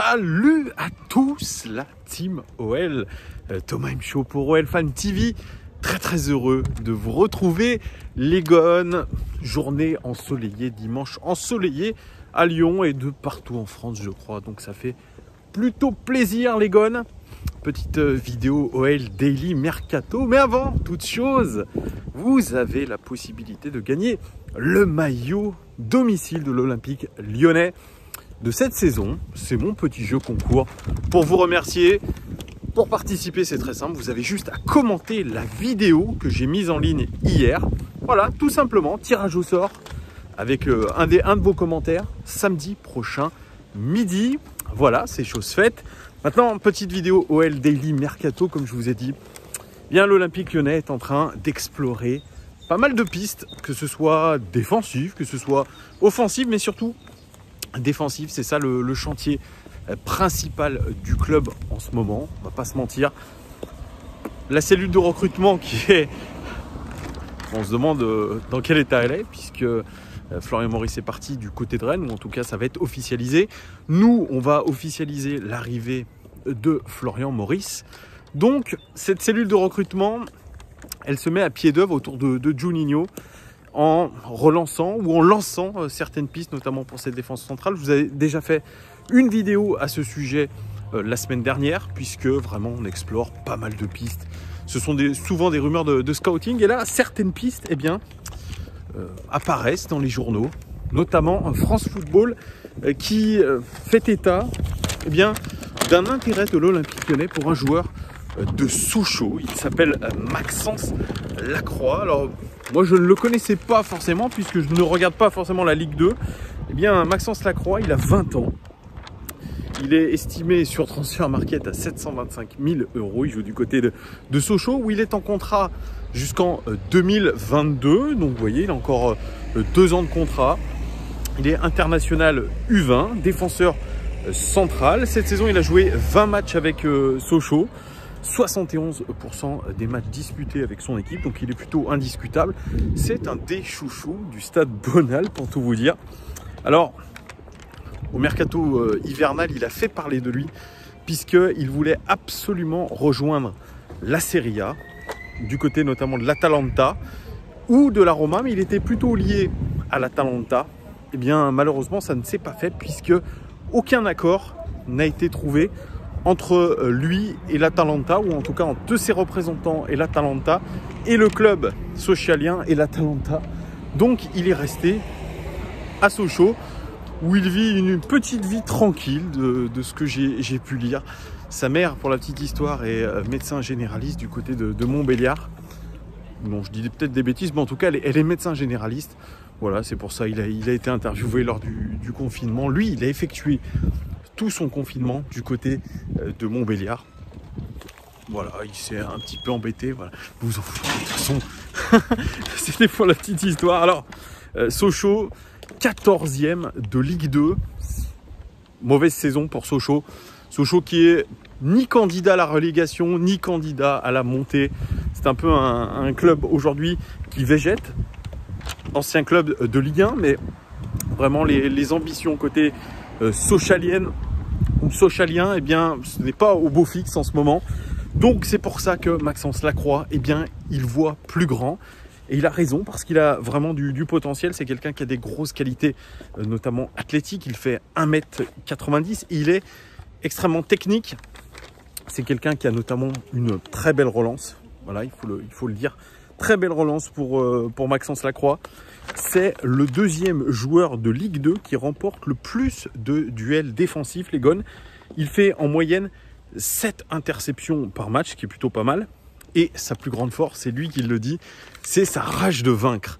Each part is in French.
Salut à tous la team OL, Thomas M Show pour OL Fan TV. Très heureux de vous retrouver les gones. Journée ensoleillée, dimanche ensoleillé à Lyon et de partout en France je crois. Donc ça fait plutôt plaisir les gones. Petite vidéo OL Daily Mercato. Mais avant toute chose, vous avez la possibilité de gagner le maillot domicile de l'Olympique lyonnais de cette saison. C'est mon petit jeu concours. Pour vous remercier, pour participer, c'est très simple. Vous avez juste à commenter la vidéo que j'ai mise en ligne hier. Voilà, tout simplement, tirage au sort avec un de vos commentaires samedi prochain midi. Voilà, c'est chose faite. Maintenant, petite vidéo OL Daily Mercato, comme je vous ai dit. Bien, l'Olympique lyonnais est en train d'explorer pas mal de pistes, que ce soit défensive, que ce soit offensive, mais surtout défensive. C'est ça le chantier principal du club en ce moment, on va pas se mentir. La cellule de recrutement qui est, on se demande dans quel état elle est, puisque Florian Maurice est parti du côté de Rennes, ou en tout cas ça va être officialisé. Nous, on va officialiser l'arrivée de Florian Maurice. Donc cette cellule de recrutement, elle se met à pied d'œuvre autour de Juninho, en relançant ou en lançant certaines pistes, notamment pour cette défense centrale. Je vous avais déjà fait une vidéo à ce sujet la semaine dernière, puisque vraiment on explore pas mal de pistes. Ce sont souvent des rumeurs de scouting, et là certaines pistes apparaissent dans les journaux, notamment France Football qui fait état d'un intérêt de l'Olympique lyonnais pour un joueur de Sochaux. Il s'appelle Maxence Lacroix. Alors moi je ne le connaissais pas forcément, puisque je ne regarde pas forcément la Ligue 2. Eh bien Maxence Lacroix, il a 20 ans. Il est estimé sur Transfermarkt à 725 000 €. Il joue du côté de Sochaux, où il est en contrat jusqu'en 2022. Donc vous voyez, il a encore 2 ans de contrat. Il est international U20, défenseur central. Cette saison, il a joué 20 matchs avec Sochaux. 71% des matchs disputés avec son équipe, donc il est plutôt indiscutable. C'est un des chouchous du stade Bonal, pour tout vous dire. Alors, au mercato hivernal, il a fait parler de lui, puisqu'il voulait absolument rejoindre la Serie A, du côté notamment de l'Atalanta ou de la Roma, mais il était plutôt lié à l'Atalanta. Eh bien, malheureusement, ça ne s'est pas fait, puisque aucun accord n'a été trouvé entre lui et l'Atalanta, ou en tout cas entre ses représentants et l'Atalanta, et le club socialien et l'Atalanta. Donc il est resté à Sochaux, où il vit une petite vie tranquille de ce que j'ai pu lire. Sa mère, pour la petite histoire, est médecin généraliste du côté de Montbéliard. Bon, je dis peut-être des bêtises, mais en tout cas elle est médecin généraliste. Voilà, c'est pour ça il a été interviewé lors du confinement. Lui, il a effectué tout son confinement du côté de Montbéliard. Voilà, il s'est un petit peu embêté. Voilà. Vous en foutez de toute façon. C'était pour la petite histoire. Alors, Sochaux, 14e de Ligue 2. Mauvaise saison pour Sochaux. Sochaux qui est ni candidat à la relégation, ni candidat à la montée. C'est un peu un club aujourd'hui qui végète. Ancien club de Ligue 1, mais vraiment les ambitions côté socialienne ou socialien, eh bien, ce n'est pas au beau fixe en ce moment. Donc c'est pour ça que Maxence Lacroix, eh bien, il voit plus grand. Et il a raison, parce qu'il a vraiment du potentiel. C'est quelqu'un qui a des grosses qualités, notamment athlétiques. Il fait 1m90. Il est extrêmement technique. C'est quelqu'un qui a notamment une très belle relance. Voilà, il faut le dire. Très belle relance pour Maxence Lacroix. C'est le 2e joueur de Ligue 2 qui remporte le plus de duels défensifs, les gones. Il fait en moyenne 7 interceptions par match, ce qui est plutôt pas mal. Et sa plus grande force, c'est lui qui le dit, c'est sa rage de vaincre.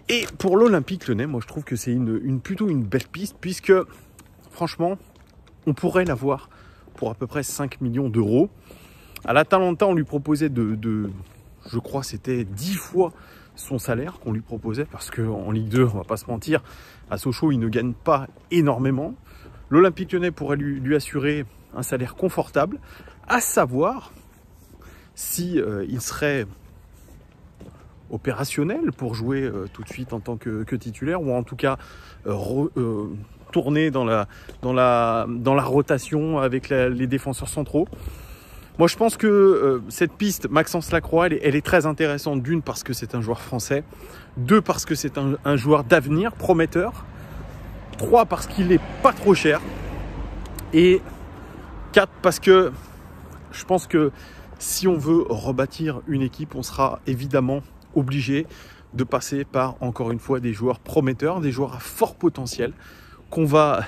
Et pour l'Olympique lyonnais, moi je trouve que c'est plutôt une belle piste, puisque franchement, on pourrait l'avoir pour à peu près 5 millions €. À l'Atalanta, on lui proposait je crois c'était 10 fois son salaire qu'on lui proposait, parce qu'en Ligue 2, on va pas se mentir, à Sochaux, il ne gagne pas énormément. L'Olympique lyonnais pourrait lui assurer un salaire confortable, à savoir si il serait opérationnel pour jouer tout de suite en tant que titulaire, ou en tout cas tourner dans la rotation avec les défenseurs centraux. Moi, je pense que cette piste, Maxence Lacroix, elle est très intéressante. D'une, parce que c'est un joueur français. Deux, parce que c'est un joueur d'avenir, prometteur. Trois, parce qu'il n'est pas trop cher. Et quatre, parce que je pense que si on veut rebâtir une équipe, on sera évidemment obligé de passer par, encore une fois, des joueurs prometteurs, des joueurs à fort potentiel qu'on va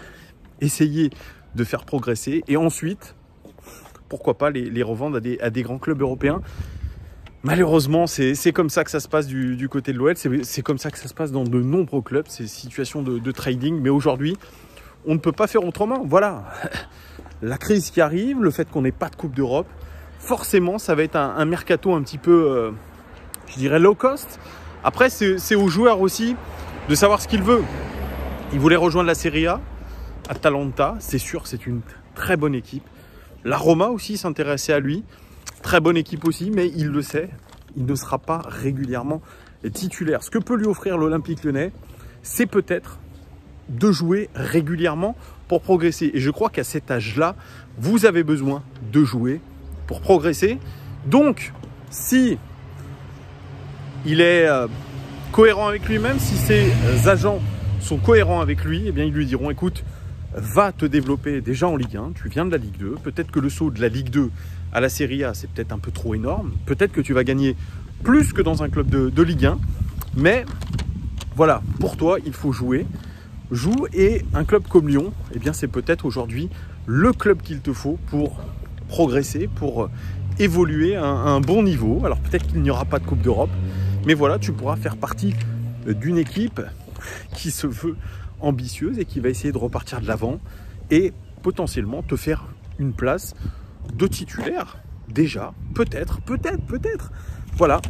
essayer de faire progresser. Et ensuite, pourquoi pas les revendre à des grands clubs européens. Malheureusement, c'est comme ça que ça se passe du côté de l'OL. C'est comme ça que ça se passe dans de nombreux clubs, ces situations de trading. Mais aujourd'hui, on ne peut pas faire autrement. Voilà, la crise qui arrive, le fait qu'on n'ait pas de Coupe d'Europe, forcément, ça va être un mercato un petit peu, je dirais, low cost. Après, c'est aux joueurs aussi de savoir ce qu'il veut. Il voulait rejoindre la Serie A, Atalanta, c'est sûr, c'est une très bonne équipe. La Roma aussi s'intéressait à lui. Très bonne équipe aussi, mais il le sait, il ne sera pas régulièrement titulaire. Ce que peut lui offrir l'Olympique Lyonnais, c'est peut-être de jouer régulièrement pour progresser. Et je crois qu'à cet âge-là, vous avez besoin de jouer pour progresser. Donc, si il est cohérent avec lui-même, si ses agents sont cohérents avec lui, eh bien, ils lui diront, écoute, va te développer déjà en Ligue 1, tu viens de la Ligue 2, peut-être que le saut de la Ligue 2 à la Serie A, c'est peut-être un peu trop énorme, peut-être que tu vas gagner plus que dans un club de Ligue 1, mais voilà, pour toi, il faut jouer, joue, et un club comme Lyon, eh bien, c'est peut-être aujourd'hui le club qu'il te faut pour progresser, pour évoluer à un bon niveau. Alors peut-être qu'il n'y aura pas de Coupe d'Europe, mais voilà, tu pourras faire partie d'une équipe qui se veut ambitieuse et qui va essayer de repartir de l'avant et potentiellement te faire une place de titulaire déjà, peut-être. Voilà.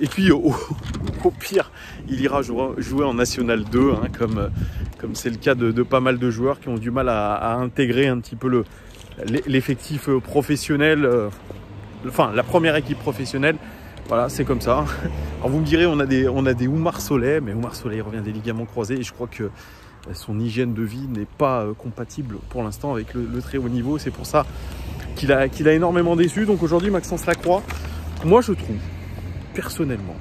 Et puis au pire, il ira jouer en National 2, hein, comme c'est le cas de pas mal de joueurs qui ont du mal à intégrer un petit peu l'effectif professionnel, enfin la première équipe professionnelle. Voilà, c'est comme ça. Alors vous me direz, on a des Oumar Solet, mais Oumar Solet revient des ligaments croisés et je crois que son hygiène de vie n'est pas compatible pour l'instant avec le très haut niveau. C'est pour ça qu'il a énormément déçu. Donc aujourd'hui, Maxence Lacroix, moi je trouve personnellement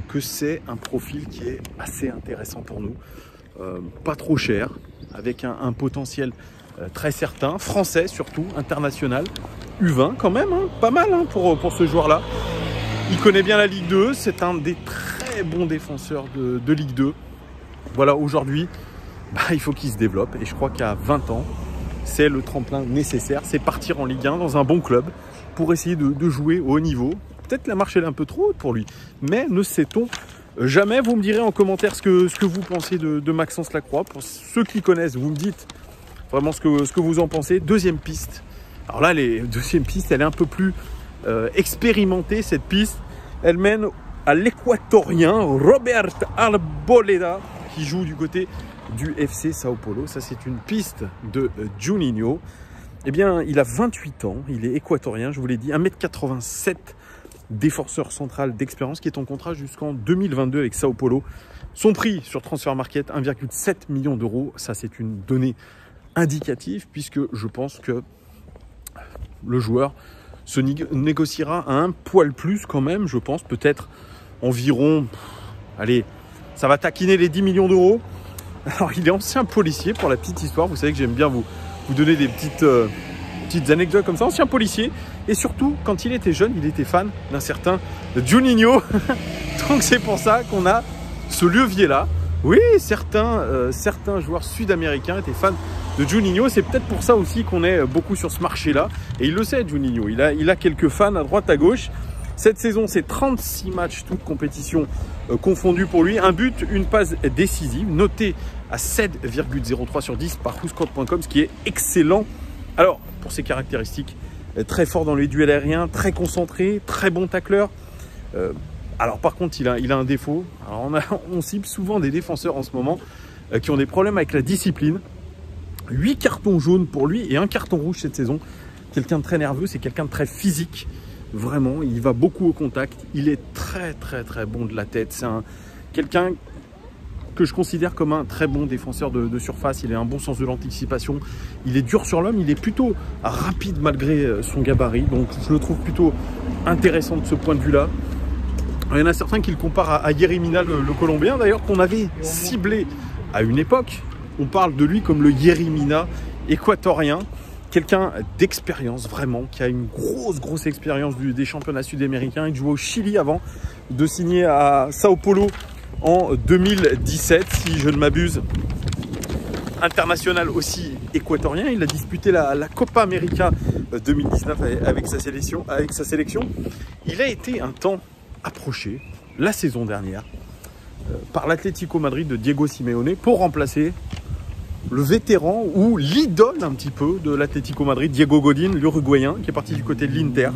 que c'est un profil qui est assez intéressant pour nous. Pas trop cher, avec un potentiel très certain, français surtout, international, U20 quand même, hein, pas mal hein, pour ce joueur-là. Il connaît bien la Ligue 2, c'est un des très bons défenseurs de Ligue 2. Voilà, aujourd'hui, il faut qu'il se développe. Et je crois qu'à 20 ans, c'est le tremplin nécessaire. C'est partir en Ligue 1 dans un bon club pour essayer de jouer au haut niveau. Peut-être la marche est un peu trop haute pour lui. Mais ne sait-on jamais. Vous me direz en commentaire ce que vous pensez de Maxence Lacroix. Pour ceux qui connaissent, vous me dites vraiment ce que vous en pensez. Deuxième piste. Alors là, deuxième piste, elle est un peu plus expérimentée, cette piste. Elle mène à l'équatorien Robert Arboleda, qui joue du côté du FC Sao Paulo. Ça, c'est une piste de Juninho. Eh bien, il a 28 ans, il est équatorien, je vous l'ai dit, 1m87, défenseur central d'expérience, qui est en contrat jusqu'en 2022 avec Sao Paulo. Son prix sur Transfer Market, 1,7 million d'euros. Ça, c'est une donnée indicative, puisque je pense que le joueur se négociera à un poil plus quand même, je pense, peut-être environ, allez, ça va taquiner les 10 millions d'euros. Alors, il est ancien policier, pour la petite histoire. Vous savez que j'aime bien vous donner des petites anecdotes comme ça. Ancien policier. Et surtout, quand il était jeune, il était fan d'un certain Juninho. Donc, c'est pour ça qu'on a ce levier-là. Oui, certains joueurs sud-américains étaient fans de Juninho. C'est peut-être pour ça aussi qu'on est beaucoup sur ce marché-là. Et il le sait, Juninho. Il a quelques fans à droite, à gauche. Cette saison, c'est 36 matchs, toutes compétitions confondues pour lui. Un but, une passe décisive, noté à 7,03 sur 10 par WhoScout.com, ce qui est excellent. Alors, pour ses caractéristiques, très fort dans les duels aériens, très concentré, très bon tacleur. Alors, par contre, il a un défaut. Alors, on cible souvent des défenseurs en ce moment qui ont des problèmes avec la discipline. 8 cartons jaunes pour lui et un carton rouge cette saison. Quelqu'un de très nerveux, c'est quelqu'un de très physique. Vraiment, il va beaucoup au contact. Il est très bon de la tête. C'est quelqu'un que je considère comme un très bon défenseur de surface. Il a un bon sens de l'anticipation. Il est dur sur l'homme. Il est plutôt rapide malgré son gabarit. Donc je le trouve plutôt intéressant de ce point de vue-là. Il y en a certains qui le comparent à Yerry Mina, le Colombien, d'ailleurs, qu'on avait ciblé à une époque. On parle de lui comme le Yerry Mina équatorien. Quelqu'un d'expérience, vraiment, qui a une grosse expérience des championnats sud-américains. Il jouait au Chili avant de signer à Sao Paulo en 2017, si je ne m'abuse. International aussi équatorien. Il a disputé la Copa América 2019 avec sa sélection. Il a été un temps approché, la saison dernière, par l'Atlético Madrid de Diego Simeone pour remplacer le vétéran ou l'idole un petit peu de l'Atlético Madrid, Diego Godín, l'Uruguayen, qui est parti du côté de l'Inter.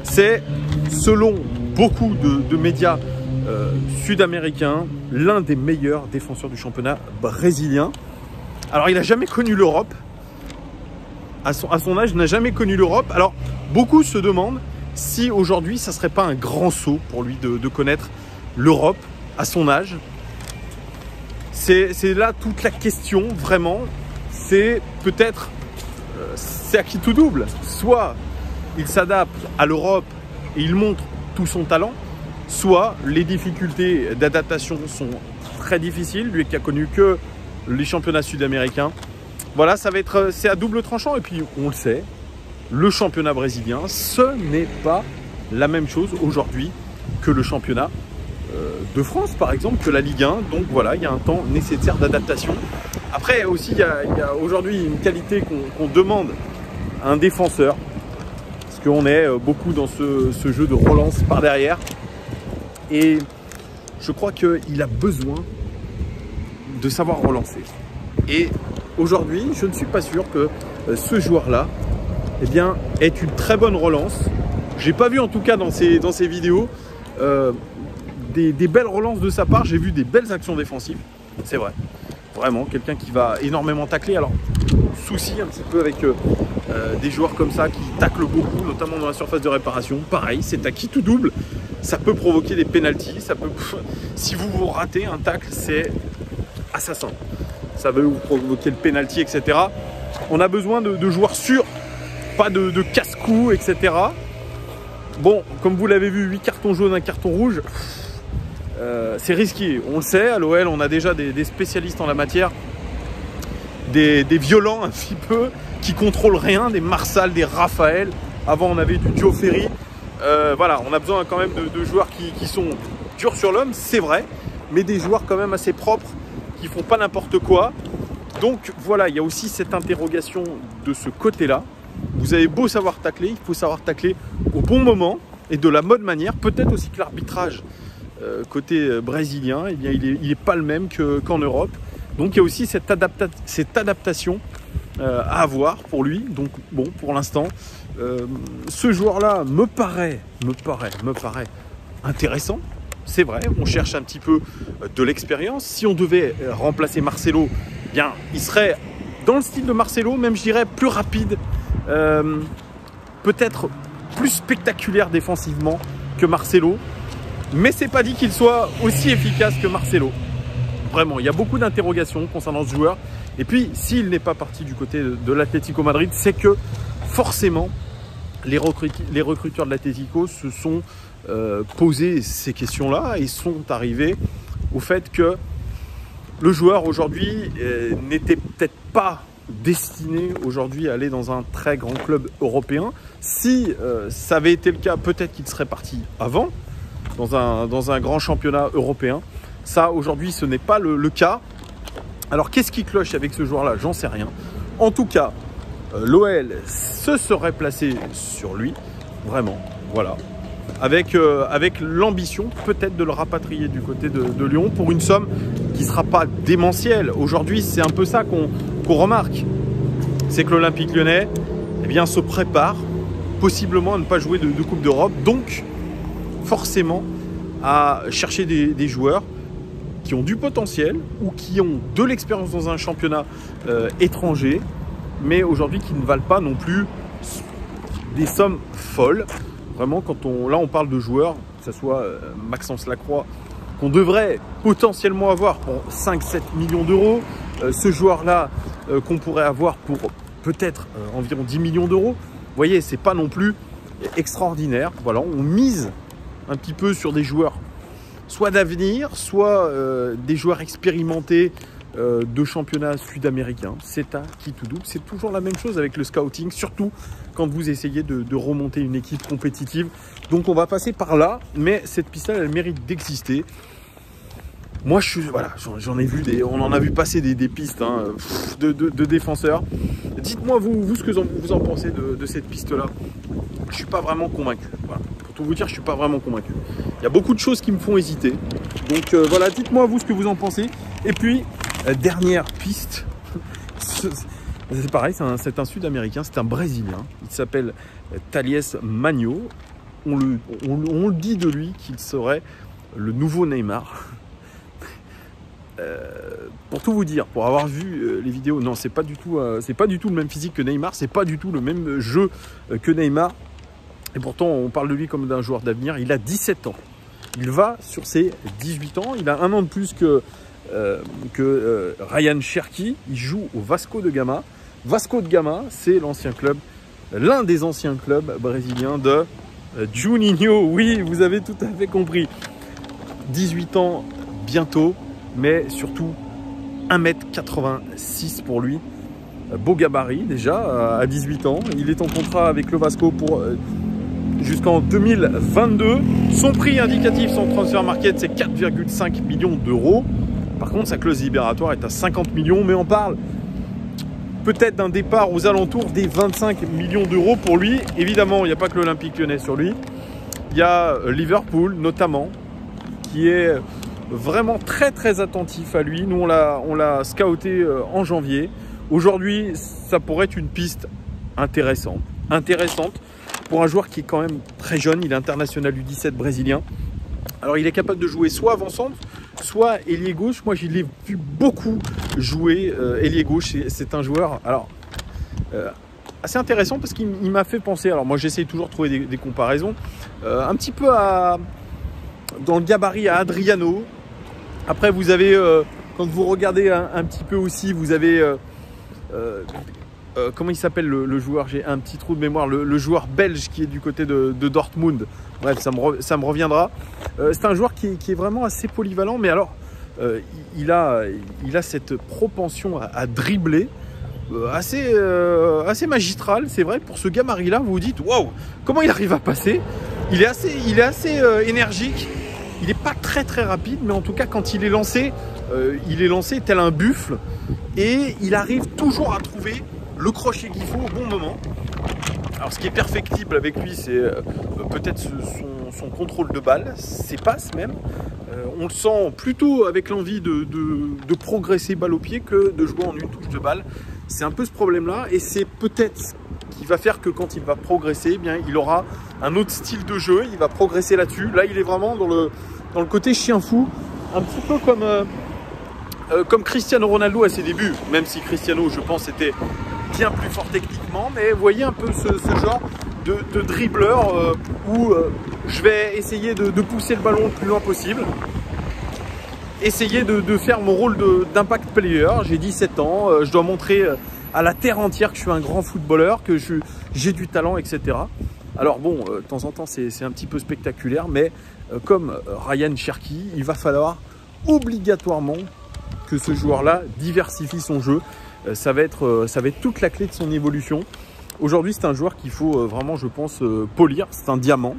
C'est, selon beaucoup de médias sud-américains, l'un des meilleurs défenseurs du championnat brésilien. Alors, il n'a jamais connu l'Europe. À son âge, il n'a jamais connu l'Europe. Alors, beaucoup se demandent si aujourd'hui, ça ne serait pas un grand saut pour lui de connaître l'Europe à son âge. C'est là toute la question, vraiment. C'est peut-être, c'est à qui tout double. Soit il s'adapte à l'Europe et il montre tout son talent, soit les difficultés d'adaptation sont très difficiles, lui qui a connu que les championnats sud-américains. Voilà, c'est à double tranchant. Et puis, on le sait, le championnat brésilien, ce n'est pas la même chose aujourd'hui que le championnat de France, par exemple, que la Ligue 1. Donc voilà, il y a un temps nécessaire d'adaptation. Après aussi, il y a aujourd'hui une qualité qu'on demande à un défenseur, parce qu'on est beaucoup dans ce jeu de relance par derrière. Et je crois qu'il a besoin de savoir relancer. Et aujourd'hui, je ne suis pas sûr que ce joueur-là, eh bien, ait une très bonne relance. J'ai pas vu, en tout cas dans ses vidéos, des belles relances de sa part. J'ai vu des belles actions défensives, c'est vrai. Vraiment, quelqu'un qui va énormément tacler. Alors, souci un petit peu avec des joueurs comme ça qui taclent beaucoup, notamment dans la surface de réparation. Pareil, c'est à qui tout double. Ça peut provoquer des pénaltys. Si vous ratez un tacle, c'est assassin. Ça veut vous provoquer le pénalty, etc. On a besoin de joueurs sûrs, pas de casse-cou, etc. Bon, comme vous l'avez vu, 8 cartons jaunes, 1 carton rouge. C'est risqué, on le sait, à l'OL on a déjà des spécialistes en la matière, des violents un petit peu, qui contrôlent rien, des Marsal, des Raphaël, avant on avait du Joe Ferry. Voilà, on a besoin quand même de joueurs qui sont durs sur l'homme, c'est vrai, mais des joueurs quand même assez propres, qui font pas n'importe quoi. Donc voilà, il y a aussi cette interrogation de ce côté-là. Vous avez beau savoir tacler, il faut savoir tacler au bon moment et de la bonne manière. Peut-être aussi que l'arbitrage côté brésilien, eh bien, il est pas le même qu'en Europe. Donc il y a aussi cette adaptation à avoir pour lui. Donc bon, pour l'instant, ce joueur-là me paraît intéressant. C'est vrai, on cherche un petit peu de l'expérience. Si on devait remplacer Marcelo, eh bien, il serait dans le style de Marcelo, même je dirais plus rapide, peut-être plus spectaculaire défensivement que Marcelo. Mais c'est pas dit qu'il soit aussi efficace que Marcelo. Vraiment, il y a beaucoup d'interrogations concernant ce joueur. Et puis, s'il n'est pas parti du côté de l'Atlético Madrid, c'est que forcément, les recruteurs de l'Atlético se sont posé ces questions-là et sont arrivés au fait que le joueur aujourd'hui n'était peut-être pas destiné aujourd'hui à aller dans un très grand club européen. Si ça avait été le cas, peut-être qu'il serait parti avant dans un grand championnat européen. Ça, aujourd'hui, ce n'est pas le cas. Alors, qu'est-ce qui cloche avec ce joueur-là? J'en sais rien. En tout cas, l'OL se serait placé sur lui, vraiment, voilà. Avec l'ambition peut-être de le rapatrier du côté de Lyon pour une somme qui ne sera pas démentielle. Aujourd'hui, c'est un peu ça qu'on remarque. C'est que l'Olympique Lyonnais eh bien, se prépare possiblement à ne pas jouer de Coupe d'Europe. Donc, forcément, à chercher des joueurs qui ont du potentiel ou qui ont de l'expérience dans un championnat étranger, mais aujourd'hui qui ne valent pas non plus des sommes folles. Vraiment, là on parle de joueurs, que ce soit Maxence Lacroix qu'on devrait potentiellement avoir pour 5-7 millions d'euros. Ce joueur-là qu'on pourrait avoir pour peut-être environ 10 millions d'euros. Vous voyez, c'est pas non plus extraordinaire. Voilà, on mise un petit peu sur des joueurs soit d'avenir, soit des joueurs expérimentés de championnat sud-américain. C'est à qui tout double. C'est toujours la même chose avec le scouting, surtout quand vous essayez de remonter une équipe compétitive. Donc on va passer par là, mais cette piste-là, elle mérite d'exister. Moi, voilà, j'en ai vu on en a vu passer des pistes hein, de défenseurs. Dites-moi vous ce que vous en pensez de cette piste-là. Je suis pas vraiment convaincu. Voilà. Pour tout vous dire, je suis pas vraiment convaincu. Il y a beaucoup de choses qui me font hésiter. Donc voilà, dites-moi vous ce que vous en pensez. Et puis dernière piste, c'est pareil, c'est un Sud-Américain, c'est un Brésilien. Il s'appelle Thales Magno. On le dit de lui qu'il serait le nouveau Neymar. Pour tout vous dire, pour avoir vu les vidéos, non, c'est pas du tout le même physique que Neymar, c'est pas du tout le même jeu que Neymar. Et pourtant, on parle de lui comme d'un joueur d'avenir. Il a 17 ans. Il va sur ses 18 ans. Il a un an de plus que Ryan Cherki. Il joue au Vasco de Gama. Vasco de Gama, c'est l'ancien club, l'un des anciens clubs brésiliens de Juninho. Oui, vous avez tout à fait compris. 18 ans bientôt. Mais surtout 1m86 pour lui. Beau gabarit déjà à 18 ans. Il est en contrat avec le Vasco pour jusqu'en 2022. Son prix indicatif, son transfert market, c'est 4,5 millions d'euros. Par contre, sa clause libératoire est à 50 millions. Mais on parle peut-être d'un départ aux alentours des 25 millions d'euros pour lui. Évidemment, il n'y a pas que l'Olympique Lyonnais sur lui. Il y a Liverpool notamment qui est vraiment très attentif à lui. Nous on l'a scouté en janvier. Aujourd'hui ça pourrait être une piste intéressante pour un joueur qui est quand même très jeune. Il est international U17 brésilien. Alors il est capable de jouer soit avant-centre, soit ailier gauche. Moi je l'ai vu beaucoup jouer ailier gauche. C'est un joueur assez intéressant parce qu'il m'a fait penser, alors moi j'essaye toujours de trouver des comparaisons, un petit peu dans le gabarit à Adriano. Après, vous avez, quand vous regardez un petit peu aussi, vous avez, comment il s'appelle le joueur? J'ai un petit trou de mémoire, le joueur belge qui est du côté de Dortmund. Bref, ça me reviendra. C'est un joueur qui est vraiment assez polyvalent, mais alors, il a cette propension à dribbler assez magistrale. C'est vrai, pour ce gabarit-là, vous vous dites, waouh, comment il arrive à passer? Il est assez énergique. Il n'est pas très rapide, mais en tout cas, quand il est lancé tel un buffle. Et il arrive toujours à trouver le crochet qu'il faut au bon moment. Alors, ce qui est perfectible avec lui, c'est peut-être son contrôle de balle, ses passes même. On le sent plutôt avec l'envie de progresser balle au pied que de jouer en une touche de balle. C'est un peu ce problème-là. Et c'est peut-être ce qui va faire que quand il va progresser, eh bien, il aura un autre style de jeu. Il va progresser là-dessus. Là, il est vraiment dans le côté chien fou. Un petit peu comme Cristiano Ronaldo à ses débuts. Même si Cristiano, je pense, était bien plus fort techniquement. Mais vous voyez un peu ce genre de dribbleur où je vais essayer de pousser le ballon le plus loin possible. Essayer de faire mon rôle d'impact player. J'ai 17 ans, je dois montrer à la terre entière que je suis un grand footballeur, que j'ai du talent, etc. Alors bon, de temps en temps, c'est un petit peu spectaculaire, mais comme Ryan Cherki, il va falloir obligatoirement que ce joueur-là diversifie son jeu. Ça va être toute la clé de son évolution. Aujourd'hui, c'est un joueur qu'il faut vraiment, je pense, polir. C'est un diamant,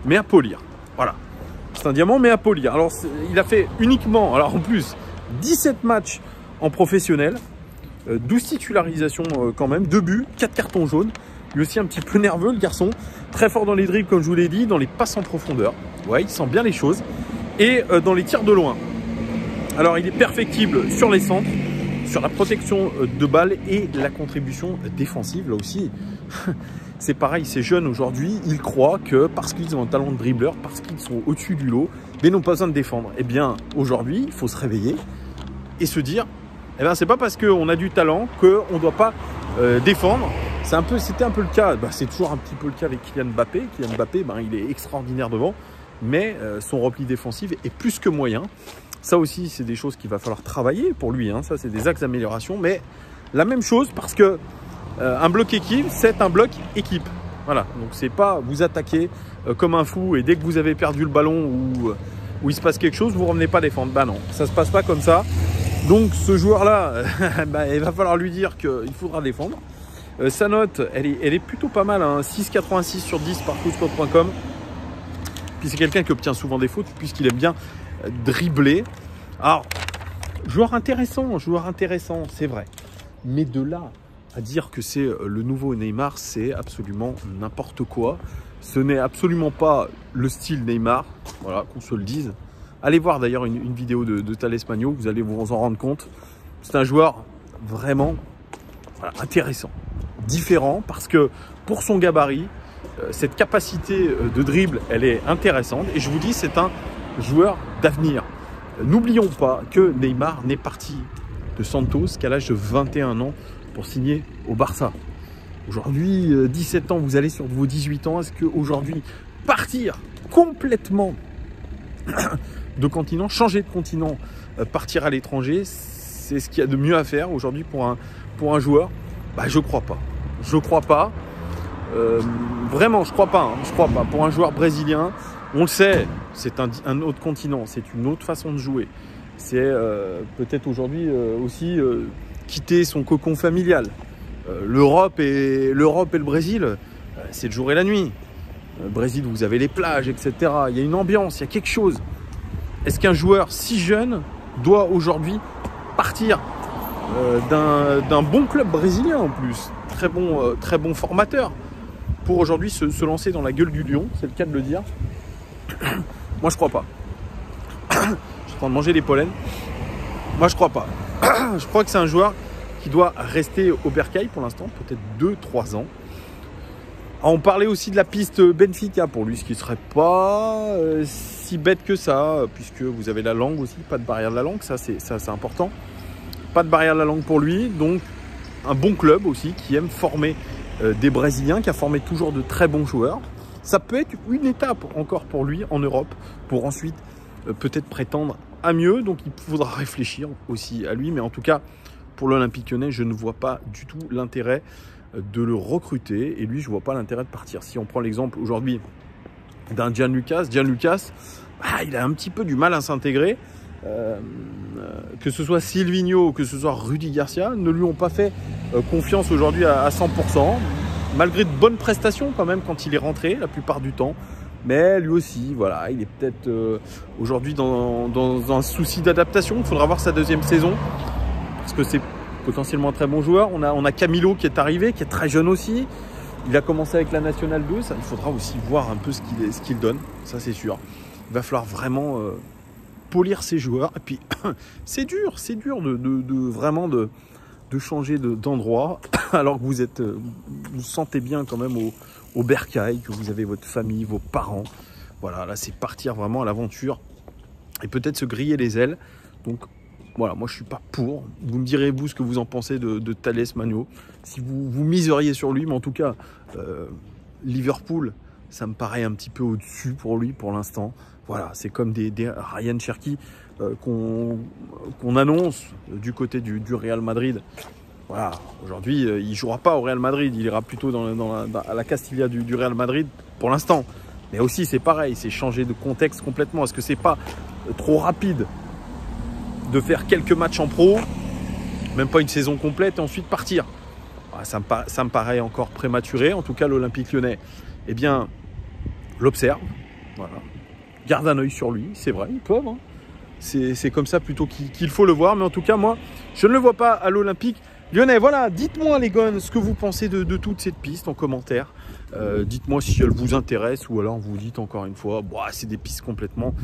mais à polir. Voilà. C'est un diamant, mais à polir. Alors, il a fait uniquement, alors en plus, 17 matchs en professionnel, 12 titularisations quand même, 2 buts, 4 cartons jaunes. Lui aussi un petit peu nerveux, le garçon. Très fort dans les dribbles, comme je vous l'ai dit, dans les passes en profondeur. Ouais, il sent bien les choses. Et dans les tirs de loin. Alors, il est perfectible sur les centres, sur la protection de balles et la contribution défensive. Là aussi, c'est pareil, ces jeunes aujourd'hui, ils croient que parce qu'ils ont un talent de dribbleur, parce qu'ils sont au-dessus du lot, ils n'ont pas besoin de défendre. Eh bien, aujourd'hui, il faut se réveiller et se dire, eh bien, c'est pas parce qu'on a du talent qu'on ne doit pas défendre. C'était un peu le cas, c'est toujours un petit peu le cas avec Kylian Mbappé. Kylian Mbappé, il est extraordinaire devant. mais son repli défensif est plus que moyen. Ça aussi, c'est des choses qu'il va falloir travailler pour lui, hein. Ça, c'est des axes d'amélioration, mais la même chose parce que un bloc équipe, c'est un bloc équipe. Voilà, donc c'est pas vous attaquer comme un fou et dès que vous avez perdu le ballon ou il se passe quelque chose, vous ne revenez pas défendre. Bah non, ça se passe pas comme ça. Donc ce joueur-là, bah, il va falloir lui dire qu'il faudra défendre. Sa note, elle est plutôt pas mal, hein, 6,86 sur 10 par footspot.com. Puis c'est quelqu'un qui obtient souvent des fautes puisqu'il aime bien dribbler. Alors, joueur intéressant, c'est vrai. Mais de là à dire que c'est le nouveau Neymar, c'est absolument n'importe quoi. Ce n'est absolument pas le style Neymar, voilà, qu'on se le dise. Allez voir d'ailleurs une vidéo de Thales Magno, vous allez vous en rendre compte. C'est un joueur vraiment intéressant, différent, parce que pour son gabarit, cette capacité de dribble, elle est intéressante. Et je vous dis, c'est un joueur d'avenir. N'oublions pas que Neymar n'est parti de Santos qu'à l'âge de 21 ans pour signer au Barça. Aujourd'hui, 17 ans, vous allez sur vos 18 ans. Est-ce qu'aujourd'hui, partir complètement de continent, changer de continent, partir à l'étranger, c'est ce qu'il y a de mieux à faire aujourd'hui pour un joueur? Bah, je crois pas. Je crois pas. Vraiment, je crois pas. Hein. Je crois pas. Pour un joueur brésilien, on le sait, c'est un autre continent, c'est une autre façon de jouer. C'est peut-être aujourd'hui aussi quitter son cocon familial. L'Europe et le Brésil, c'est le jour et la nuit. Brésil, vous avez les plages, etc. Il y a une ambiance, il y a quelque chose. Est-ce qu'un joueur si jeune doit aujourd'hui partir d'un bon club brésilien en plus, très bon formateur, pour aujourd'hui se lancer dans la gueule du lion, c'est le cas de le dire? Moi, je crois pas. Je suis en train de manger des pollens. Moi, je crois pas. Je crois que c'est un joueur qui doit rester au bercail pour l'instant, peut-être 2-3 ans. Alors, on parlait aussi de la piste Benfica pour lui, ce qui ne serait pas si bête que ça, puisque vous avez la langue aussi, pas de barrière de la langue, ça c'est important. Pas de barrière de la langue pour lui, donc un bon club aussi qui aime former des Brésiliens, qui a formé toujours de très bons joueurs. Ça peut être une étape encore pour lui en Europe, pour ensuite peut-être prétendre à mieux. Donc il faudra réfléchir aussi à lui, mais en tout cas, pour l'Olympique Lyonnais, je ne vois pas du tout l'intérêt de le recruter. Et lui, je ne vois pas l'intérêt de partir. Si on prend l'exemple aujourd'hui d'un Gianluca, il a un petit peu du mal à s'intégrer. Que ce soit Silvinho ou que ce soit Rudy Garcia, ne lui ont pas fait confiance aujourd'hui à 100%. Malgré de bonnes prestations quand même quand il est rentré la plupart du temps. Mais lui aussi, voilà, il est peut-être aujourd'hui dans un souci d'adaptation. Il faudra voir sa deuxième saison. Parce que c'est potentiellement un très bon joueur. On a Camilo qui est arrivé, qui est très jeune aussi. Il a commencé avec la Nationale 2. Ça, il faudra aussi voir un peu ce qu'il donne. Ça, c'est sûr. Il va falloir vraiment polir ses joueurs. Et puis, c'est dur vraiment de changer d'endroit. Alors que vous sentez bien quand même au bercail, que vous avez votre famille, vos parents. Voilà, là, c'est partir vraiment à l'aventure. Et peut-être se griller les ailes. Donc, voilà, moi je suis pas pour. Vous me direz vous ce que vous en pensez de Thales Magno. Si vous miseriez sur lui, mais en tout cas, Liverpool, ça me paraît un petit peu au-dessus pour lui pour l'instant. Voilà, c'est comme des Ryan Cherki qu'on annonce du côté du Real Madrid. Voilà, aujourd'hui, il ne jouera pas au Real Madrid, il ira plutôt à la Castilla du Real Madrid pour l'instant. Mais aussi, c'est pareil, c'est changer de contexte complètement. Est-ce que c'est pas trop rapide de faire quelques matchs en pro, même pas une saison complète, et ensuite partir? Voilà, ça me paraît encore prématuré. En tout cas, l'Olympique Lyonnais, eh bien, l'observe. Voilà. Garde un œil sur lui, c'est vrai, ils peuvent. Hein. C'est comme ça plutôt qu'il faut le voir. Mais en tout cas, moi, je ne le vois pas à l'Olympique Lyonnais. Voilà, dites-moi les gars ce que vous pensez de toute cette piste en commentaire. Dites-moi si elle vous intéresse ou alors vous dites encore une fois, bah, c'est des pistes complètement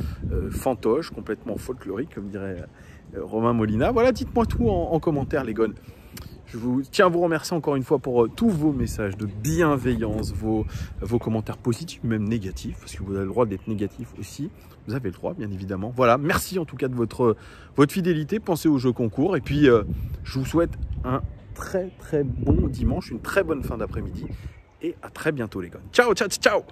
fantoches, complètement folkloriques, comme dirait Romain Molina. Voilà, dites-moi tout en commentaire les gars. Je tiens à vous remercier encore une fois pour tous vos messages de bienveillance, vos commentaires positifs, même négatifs, parce que vous avez le droit d'être négatif aussi. Vous avez le droit, bien évidemment. Voilà, merci en tout cas de votre fidélité. Pensez au jeu concours. Et puis, je vous souhaite un très très bon dimanche, une très bonne fin d'après-midi. Et à très bientôt les gars. Ciao, ciao, ciao!